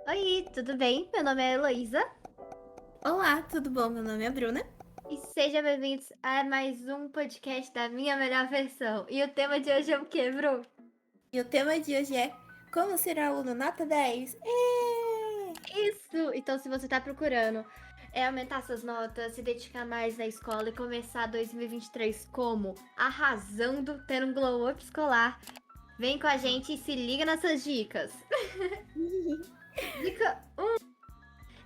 Oi, tudo bem? Meu nome é Heloísa Olá, tudo bom? Meu nome é Bruna. e sejam bem-vindos a mais um podcast da minha melhor versão. E o tema de hoje é o quê, Bru? E o tema de hoje é Como ser aluno nota 10? Isso! Então, se você tá procurando aumentar suas notas, se dedicar mais na escola e começar 2023 como arrasando, tendo um glow up escolar, vem com a gente e se liga nessas dicas. Dica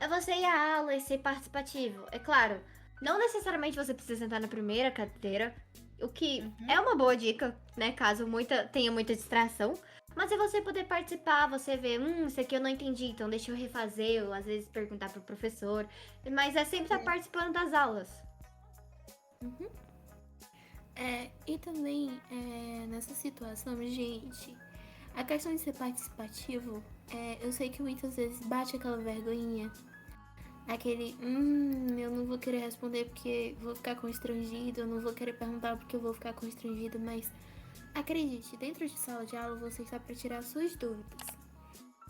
é você ir à aula e ser participativo. É claro, não necessariamente você precisa sentar na primeira cadeira, o que Uhum. é uma boa dica, né? Caso tenha muita distração. Mas é você poder participar, você ver, isso aqui eu não entendi, então deixa eu refazer, ou às vezes perguntar pro professor. Mas é sempre estar participando das aulas. Uhum. E também nessa situação, gente, a questão de ser participativo, eu sei que muitas vezes bate aquela vergonhinha, aquele, eu não vou querer responder porque vou ficar constrangido, eu não vou querer perguntar porque eu vou ficar constrangido, mas acredite, dentro de sala de aula você está para tirar suas dúvidas.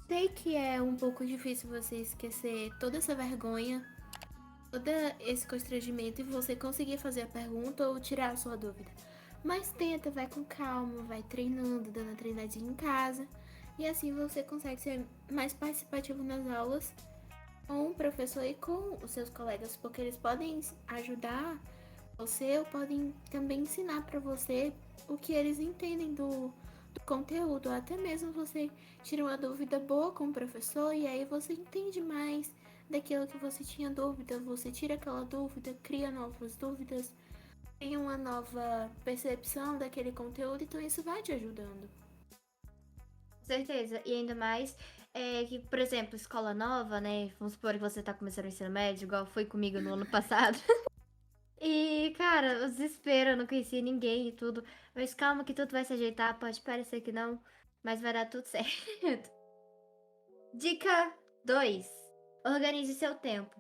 Sei que é um pouco difícil você esquecer toda essa vergonha, todo esse constrangimento e você conseguir fazer a pergunta ou tirar a sua dúvida. Mas tenta, vai com calma, vai treinando, dando a treinadinha em casa. E assim você consegue ser mais participativo nas aulas com o professor e com os seus colegas, porque eles podem ajudar você ou podem também ensinar para você o que eles entendem do conteúdo. Até mesmo você tira uma dúvida boa com o professor e aí você entende mais daquilo que você tinha dúvida. Você tira aquela dúvida, cria novas dúvidas, tem uma nova percepção daquele conteúdo, então isso vai te ajudando. Com certeza. E ainda mais que, por exemplo, escola nova, né? Vamos supor que você tá começando o ensino médio, igual foi comigo no ano passado. E, cara, o desespero, eu não conhecia ninguém e tudo. Mas calma que tudo vai se ajeitar, pode parecer que não, mas vai dar tudo certo. Dica 2: organize seu tempo.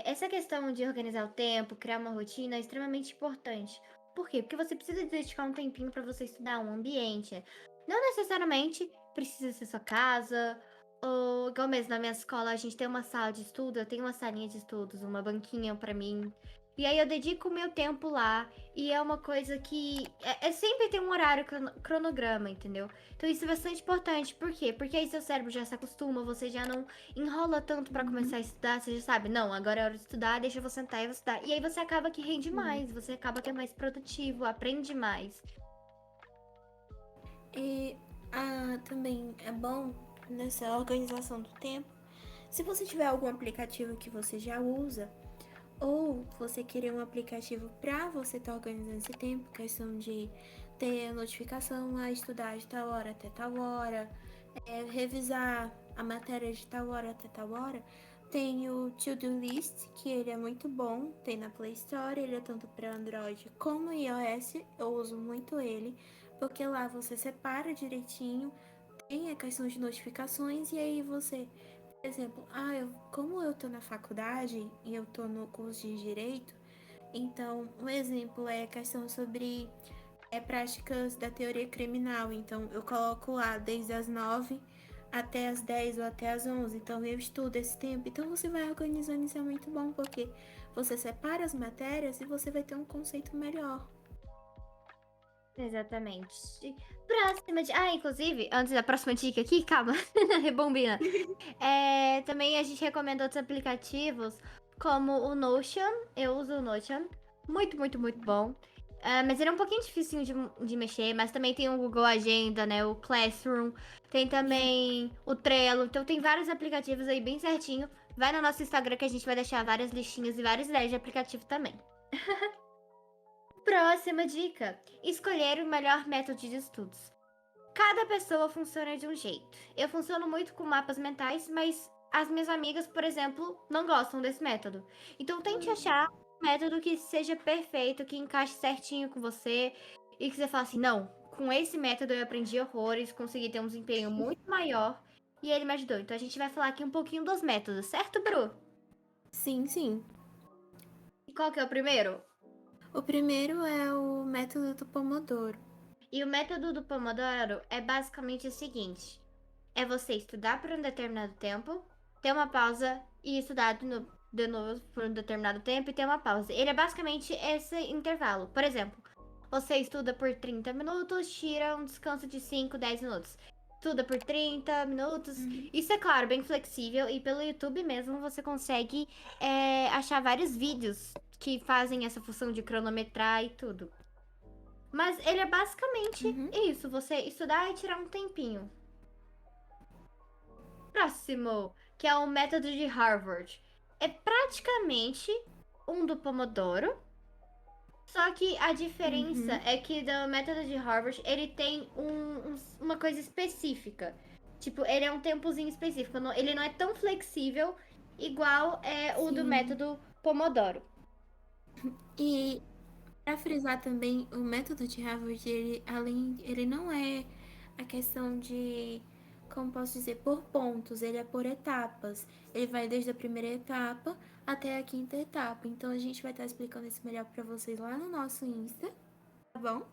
Essa questão de organizar o tempo, criar uma rotina é extremamente importante. Por quê? Porque você precisa dedicar um tempinho para você estudar um ambiente. Não necessariamente precisa ser sua casa, ou igual mesmo na minha escola, a gente tem uma sala de estudo, eu tenho uma salinha de estudos, uma banquinha para mim. E aí eu dedico o meu tempo lá, e é uma coisa que é sempre tem um horário cronograma, entendeu? Então isso é bastante importante. Por quê? Porque aí seu cérebro já se acostuma, você já não enrola tanto pra começar a estudar, você já sabe, não, agora é hora de estudar, deixa eu vou sentar e vou estudar. E aí você acaba que rende mais, você acaba que é mais produtivo, aprende mais. E também é bom nessa organização do tempo, se você tiver algum aplicativo que você já usa, ou você querer um aplicativo para você estar organizando esse tempo, questão de ter notificação a estudar de tal hora até tal hora, revisar a matéria de tal hora até tal hora. Tem o To-Do List, que ele é muito bom, tem na Play Store, ele é tanto para Android como iOS, eu uso muito ele, porque lá você separa direitinho, tem a questão de notificações e aí você, por exemplo, como eu tô na faculdade e eu tô no curso de Direito, então um exemplo é a questão sobre práticas da teoria criminal. Então, eu coloco lá desde as 9 até as 10 ou até as 11. Então, eu estudo esse tempo. Então, você vai organizando. Isso é muito bom, porque você separa as matérias e você vai ter um conceito melhor. Exatamente. Próxima dica. Ah, inclusive, antes da próxima dica aqui, calma, rebobina. Também a gente recomenda outros aplicativos, como o Notion. Eu uso o Notion. Muito, muito, muito bom. Mas ele é um pouquinho difícil de mexer, mas também tem o Google Agenda, né? O Classroom. Tem também o Trello. Então tem vários aplicativos aí bem certinho. Vai no nosso Instagram que a gente vai deixar várias listinhas e várias ideias de aplicativo também. Próxima dica: escolher o melhor método de estudos. Cada pessoa funciona de um jeito. Eu funciono muito com mapas mentais, mas as minhas amigas, por exemplo, não gostam desse método. Então tente achar um método que seja perfeito, que encaixe certinho com você e que você fale assim, não, com esse método eu aprendi horrores, consegui ter um desempenho muito maior e ele me ajudou. Então a gente vai falar aqui um pouquinho dos métodos, certo, Bru? Sim, sim. E qual que é o primeiro? O primeiro é o método do Pomodoro. E o método do Pomodoro é basicamente o seguinte. é você estudar por um determinado tempo, ter uma pausa e estudar de novo por um determinado tempo e ter uma pausa. Ele é basicamente esse intervalo. Por exemplo, você estuda por 30 minutos, tira um descanso de 5, 10 minutos. Estuda por 30 minutos. Isso é claro, bem flexível. E pelo YouTube mesmo você consegue achar vários vídeos que fazem essa função de cronometrar e tudo. Mas ele é basicamente isso, você estudar e tirar um tempinho. Próximo, que é o método de Harvard. É praticamente um do Pomodoro, só que a diferença é que do método de Harvard, ele tem uma coisa específica. Tipo, ele é um tempozinho específico, ele não é tão flexível igual o do método Pomodoro. E para frisar também, o método de Harvard, ele não é a questão de, como posso dizer, por pontos, ele é por etapas. Ele vai desde a primeira etapa até a quinta etapa. Então a gente vai estar explicando isso melhor para vocês lá no nosso Insta, tá bom?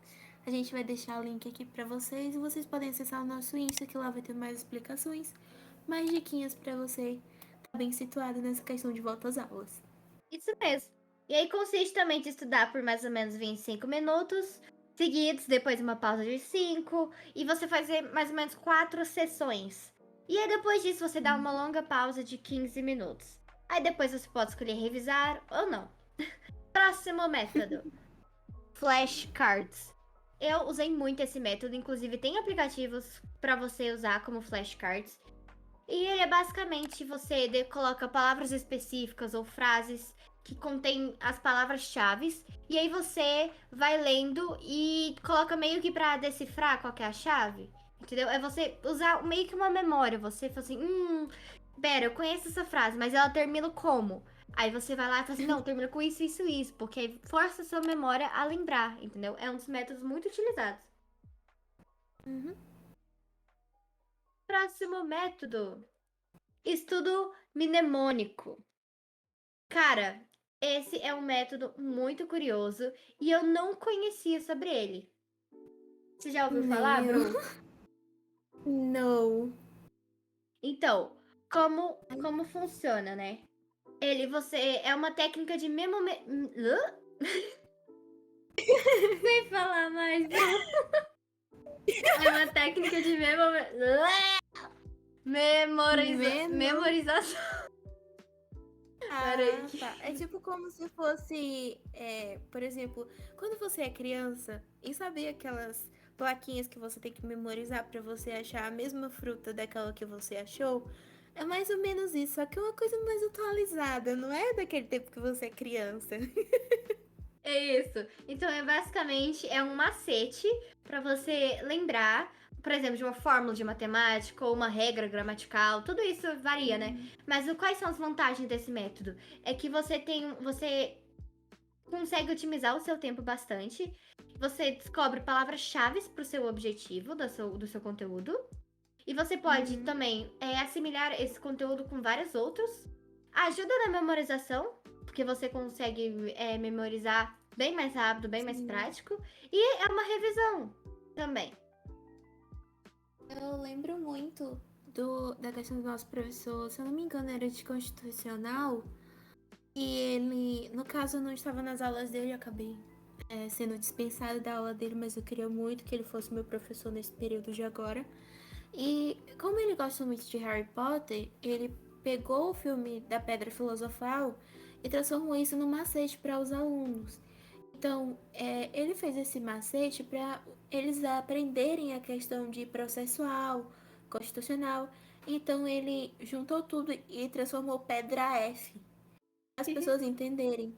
A gente vai deixar o link aqui para vocês e vocês podem acessar o nosso Insta, que lá vai ter mais explicações, mais diquinhas para você estar bem situado nessa questão de volta às aulas. Isso mesmo. E aí consiste também de estudar por mais ou menos 25 minutos seguidos, depois uma pausa de 5, e você fazer mais ou menos 4 sessões. E aí depois disso você dá uma longa pausa de 15 minutos. Aí depois você pode escolher revisar ou não. Próximo método. Flashcards. Eu usei muito esse método, inclusive tem aplicativos para você usar como flashcards. E ele é basicamente você coloca palavras específicas ou frases que contém as palavras-chave. E aí você vai lendo e coloca meio que pra decifrar qual que é a chave. Entendeu? É você usar meio que uma memória. Você fala assim, pera, eu conheço essa frase, mas ela termina como? Aí você vai lá e fala assim, não, termina com isso, isso, isso. Porque aí força a sua memória a lembrar, entendeu? É um dos métodos muito utilizados. Próximo método. Estudo mnemônico. Cara, esse é um método muito curioso e eu não conhecia sobre ele. Você já ouviu falar, Bru? Não. Então, como funciona, né? Você é uma técnica de Sem falar mais, Bru. É uma técnica de memorização. Tá. É tipo como se fosse, por exemplo, quando você é criança e sabia aquelas plaquinhas que você tem que memorizar para você achar a mesma fruta daquela que você achou. É mais ou menos isso, só que é uma coisa mais atualizada, não é daquele tempo que você é criança. É isso. Então, basicamente um macete para você lembrar, por exemplo, de uma fórmula de matemática ou uma regra gramatical. Tudo isso varia, né? Mas quais são as vantagens desse método? É que você consegue otimizar o seu tempo bastante. Você descobre palavras-chave para o seu objetivo do seu conteúdo. E você pode também assimilar esse conteúdo com vários outros. Ajuda na memorização, porque você consegue memorizar bem mais rápido, bem mais prático. E é uma revisão também. Eu lembro muito da questão do nosso professor, se eu não me engano, era de constitucional. E ele, no caso, eu não estava nas aulas dele, eu acabei sendo dispensada da aula dele, mas eu queria muito que ele fosse meu professor nesse período de agora. E como ele gosta muito de Harry Potter, ele pegou o filme da Pedra Filosofal e transformou isso num macete para os alunos. Então, ele fez esse macete para eles aprenderem a questão de processual, constitucional. Então, ele juntou tudo e transformou Pedra F, para as pessoas entenderem.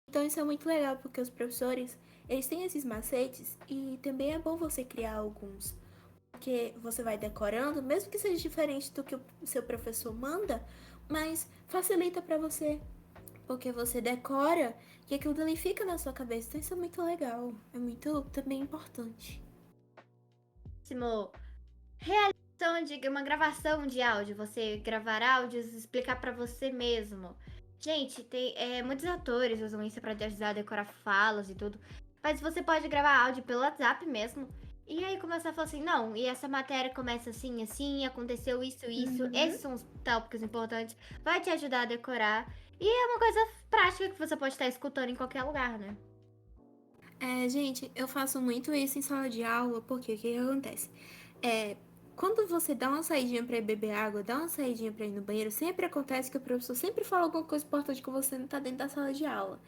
Então, isso é muito legal, porque os professores, eles têm esses macetes e também é bom você criar alguns. Porque você vai decorando, mesmo que seja diferente do que o seu professor manda, mas facilita para você. Porque você decora e aquilo dali fica na sua cabeça. Então isso é muito legal. É muito também importante. Realização de uma gravação de áudio. Você gravar áudios e explicar para você mesmo. Gente, tem muitos atores usam isso para ajudar a decorar falas e tudo. Mas você pode gravar áudio pelo WhatsApp mesmo. E aí começar a falar assim, não, e essa matéria começa assim, assim, aconteceu isso, Uhum. esses são os tópicos importantes, vai te ajudar a decorar. E é uma coisa prática que você pode estar escutando em qualquer lugar, né? Gente, eu faço muito isso em sala de aula, porque o que que acontece? É, quando você dá uma saidinha pra ir beber água, dá uma saidinha pra ir no banheiro, sempre acontece que o professor sempre fala alguma coisa importante que você não tá dentro da sala de aula.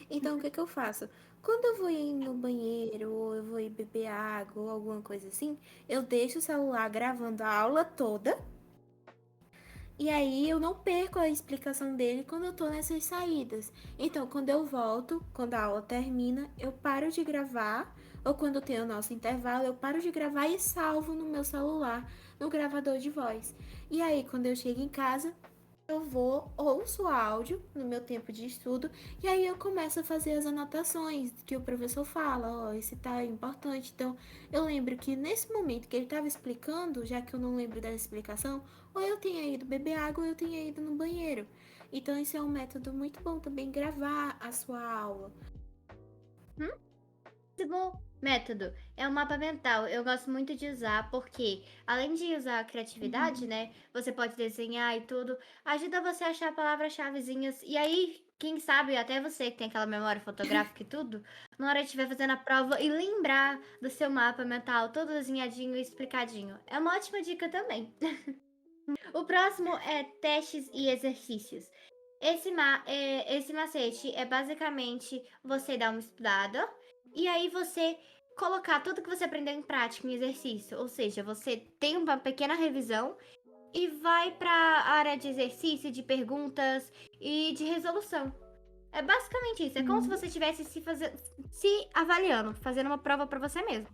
Então, o que que eu faço? Quando eu vou ir no banheiro, ou eu vou ir beber água, ou alguma coisa assim, eu deixo o celular gravando a aula toda. E aí eu não perco a explicação dele quando eu tô nessas saídas. Então, quando eu volto, quando a aula termina, eu paro de gravar, ou quando tem o nosso intervalo, eu paro de gravar e salvo no meu celular, no gravador de voz. E aí, quando eu chego em casa, eu vou, ouço áudio no meu tempo de estudo, e aí eu começo a fazer as anotações que o professor fala, ó, esse tá importante. Então, eu lembro que nesse momento que ele estava explicando, já que eu não lembro da explicação, ou eu tinha ido beber água ou eu tinha ido no banheiro. Então, esse é um método muito bom também, gravar a sua aula. Próximo método é o mapa mental. Eu gosto muito de usar porque, além de usar a criatividade, Uhum. né? Você pode desenhar e tudo, ajuda você a achar palavras-chavezinhas. E aí, quem sabe, até você que tem aquela memória fotográfica e tudo, na hora de estiver fazendo a prova e lembrar do seu mapa mental, todo desenhadinho e explicadinho. É uma ótima dica também. O próximo é testes e exercícios. Esse macete é basicamente você dar uma estudada e aí você colocar tudo que você aprendeu em prática, em exercício. Ou seja, você tem uma pequena revisão e vai para a área de exercício, de perguntas e de resolução. É basicamente isso. É como se Uhum. você estivesse se avaliando, fazendo uma prova para você mesmo.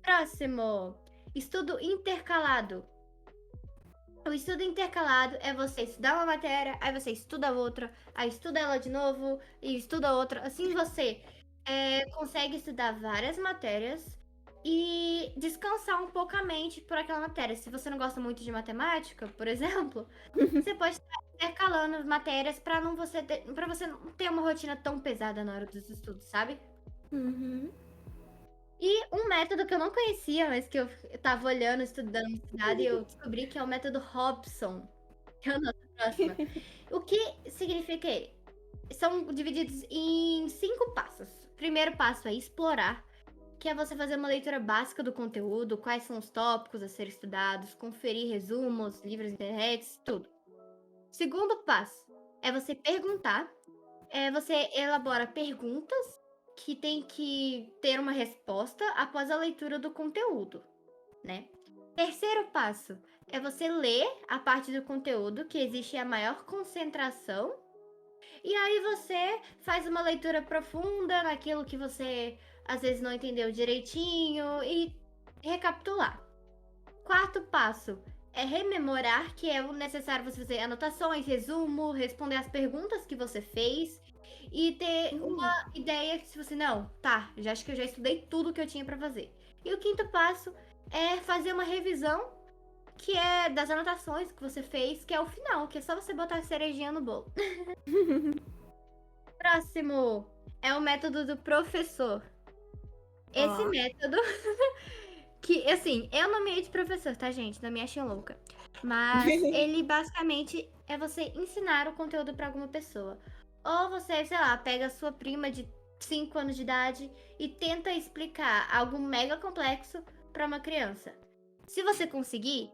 Próximo, estudo intercalado. O estudo intercalado é você estudar uma matéria, aí você estuda outra, aí estuda ela de novo e estuda outra. Assim você consegue estudar várias matérias e descansar um pouco a mente por aquela matéria. Se você não gosta muito de matemática, por exemplo, você pode estar intercalando as matérias para para você não ter uma rotina tão pesada na hora dos estudos, sabe? Uhum. E um método que eu não conhecia, mas que eu tava olhando, estudando, e eu descobri que é o método Hobson. Que é a nossa próxima. O que significa que são divididos em 5 passos. Primeiro passo é explorar, que é você fazer uma leitura básica do conteúdo, quais são os tópicos a ser estudados, conferir resumos, livros na internet, tudo. Segundo passo é você perguntar, você elabora perguntas que tem que ter uma resposta após a leitura do conteúdo, né? Terceiro passo é você ler a parte do conteúdo que existe a maior concentração e aí você faz uma leitura profunda naquilo que você às vezes não entendeu direitinho e recapitular. Quarto passo é rememorar, que é o necessário você fazer anotações, resumo, responder as perguntas que você fez e ter Uhum. uma ideia que se você não, tá, já acho que eu já estudei tudo que eu tinha para fazer. E o quinto passo é fazer uma revisão que é das anotações que você fez, que é o final, que é só você botar a cerejinha no bolo. Próximo é o método do professor. Esse Ó. método, que assim, eu nomeei de professor, tá, gente? Não me achem louca. Mas ele basicamente é você ensinar o conteúdo para alguma pessoa. Ou você, sei lá, pega a sua prima de 5 anos de idade e tenta explicar algo mega complexo para uma criança. Se você conseguir,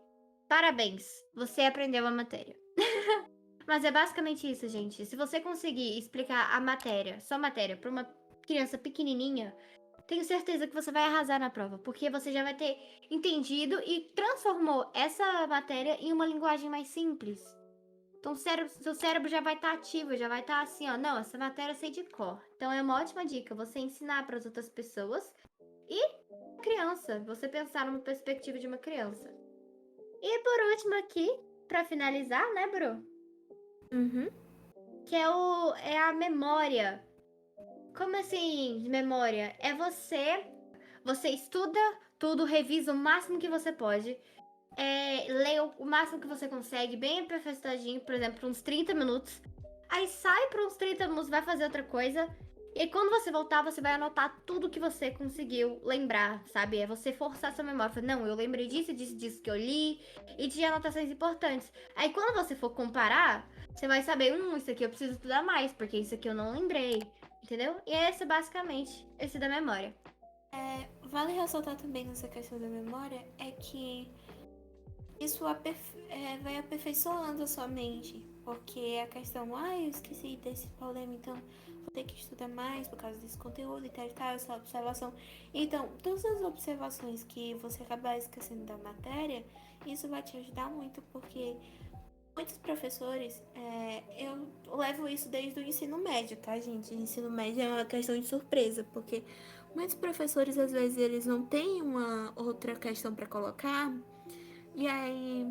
parabéns, você aprendeu a matéria. Mas é basicamente isso, gente. Se você conseguir explicar a matéria, só matéria, para uma criança pequenininha, tenho certeza que você vai arrasar na prova, porque você já vai ter entendido e transformou essa matéria em uma linguagem mais simples. Então, seu cérebro já vai estar ativo, já vai estar assim, ó, não, essa matéria eu sei de cor. Então, é uma ótima dica você ensinar para as outras pessoas e criança, você pensar numa perspectiva de uma criança. E por último aqui, para finalizar, né, Bru? Uhum. Que é a memória. Como assim, memória? É você estuda tudo, revisa o máximo que você pode, lê o máximo que você consegue, bem aperfeiçoadinho, por exemplo, uns 30 minutos. Aí sai por uns 30 minutos, vai fazer outra coisa. E aí, quando você voltar, você vai anotar tudo que você conseguiu lembrar, sabe? É você forçar sua memória. Falar, não, eu lembrei disso, disso, disso que eu li. E de anotações importantes. Aí, quando você for comparar, você vai saber, isso aqui eu preciso estudar mais, porque isso aqui eu não lembrei. Entendeu? E esse é basicamente esse da memória. Vale ressaltar também nessa questão da memória é que isso vai aperfeiçoando a sua mente. Porque a questão, eu esqueci desse problema, então vou ter que estudar mais por causa desse conteúdo e tal, essa observação. Então, todas as observações que você acabar esquecendo da matéria, isso vai te ajudar muito, porque muitos professores, eu levo isso desde o ensino médio, tá, gente? O ensino médio é uma questão de surpresa, porque muitos professores, às vezes, eles não têm uma outra questão para colocar, e aí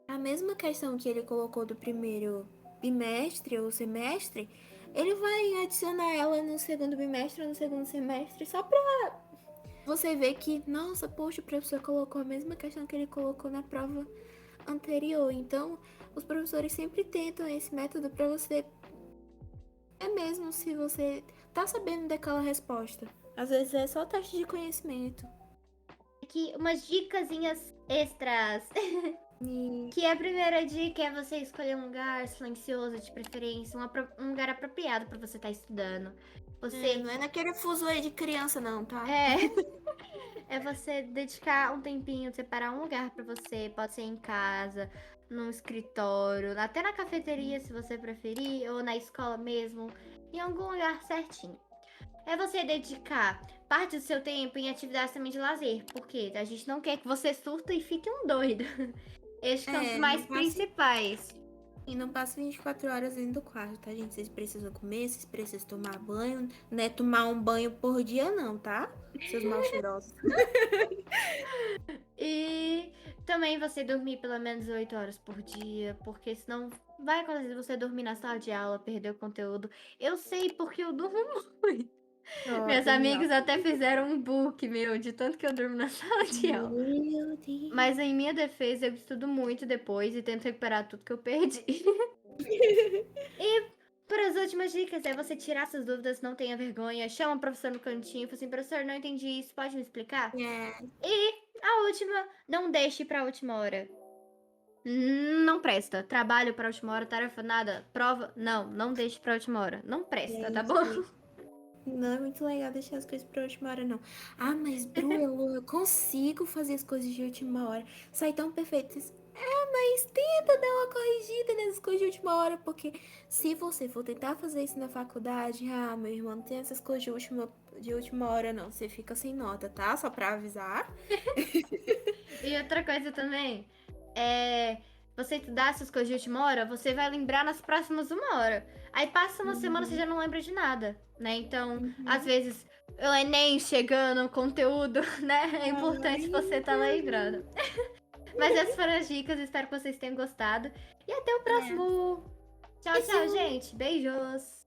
a mesma questão que ele colocou do primeiro bimestre ou semestre, ele vai adicionar ela no segundo bimestre ou no segundo semestre, só pra você ver que, nossa, poxa, o professor colocou a mesma questão que ele colocou na prova anterior. Então, os professores sempre tentam esse método para você mesmo se você tá sabendo daquela resposta. Às vezes é só teste de conhecimento. Aqui, umas dicasinhas extras. E Que a primeira dica é você escolher um lugar silencioso, de preferência, um lugar apropriado pra você estar estudando. Você não é naquele fuzuê de criança não, tá? é você dedicar um tempinho, separar um lugar pra você, pode ser em casa, num escritório, até na cafeteria, se você preferir, ou na escola mesmo, em algum lugar certinho. É você dedicar parte do seu tempo em atividades também de lazer, porque a gente não quer que você surta e fique um doido. Esses são os mais principais. E não passa 24 horas dentro do quarto, tá, gente? Vocês precisam comer, vocês precisam tomar banho. Não é tomar um banho por dia, não, tá? Seus mal cheirosos. E também você dormir pelo menos 8 horas por dia, porque senão vai acontecer você dormir na sala de aula, perder o conteúdo. Eu sei porque eu durmo muito. Meus amigos até fizeram um book meu de tanto que eu durmo na sala de aula. Meu Deus. Mas em minha defesa, eu estudo muito depois e tento recuperar tudo que eu perdi. E para as últimas dicas é você tirar suas dúvidas, não tenha vergonha, chama o professor no cantinho, fala assim, professor, não entendi isso, pode me explicar? E a última, não deixe para a última hora. Não presta. Trabalho para a última hora, tarefa nada, prova, não deixe para a última hora. Não presta, tá bom? Não é muito legal deixar as coisas pra última hora, não. Mas, Bru, eu consigo fazer as coisas de última hora. Sai tão perfeito. Mas tenta dar uma corrigida nessas coisas de última hora, porque se você for tentar fazer isso na faculdade, meu irmão, não tem essas coisas de última hora, não. Você fica sem nota, tá? Só pra avisar. E outra coisa também, você estudar essas coisas de última hora, você vai lembrar nas próximas 1 hora. Aí passa uma semana, você já não lembra de nada, né? Então, às vezes, o Enem chegando, o conteúdo, né? É importante você estar lembrando. Mas essas foram as dicas, espero que vocês tenham gostado. E até o próximo. Tchau, tchau, gente. Beijos.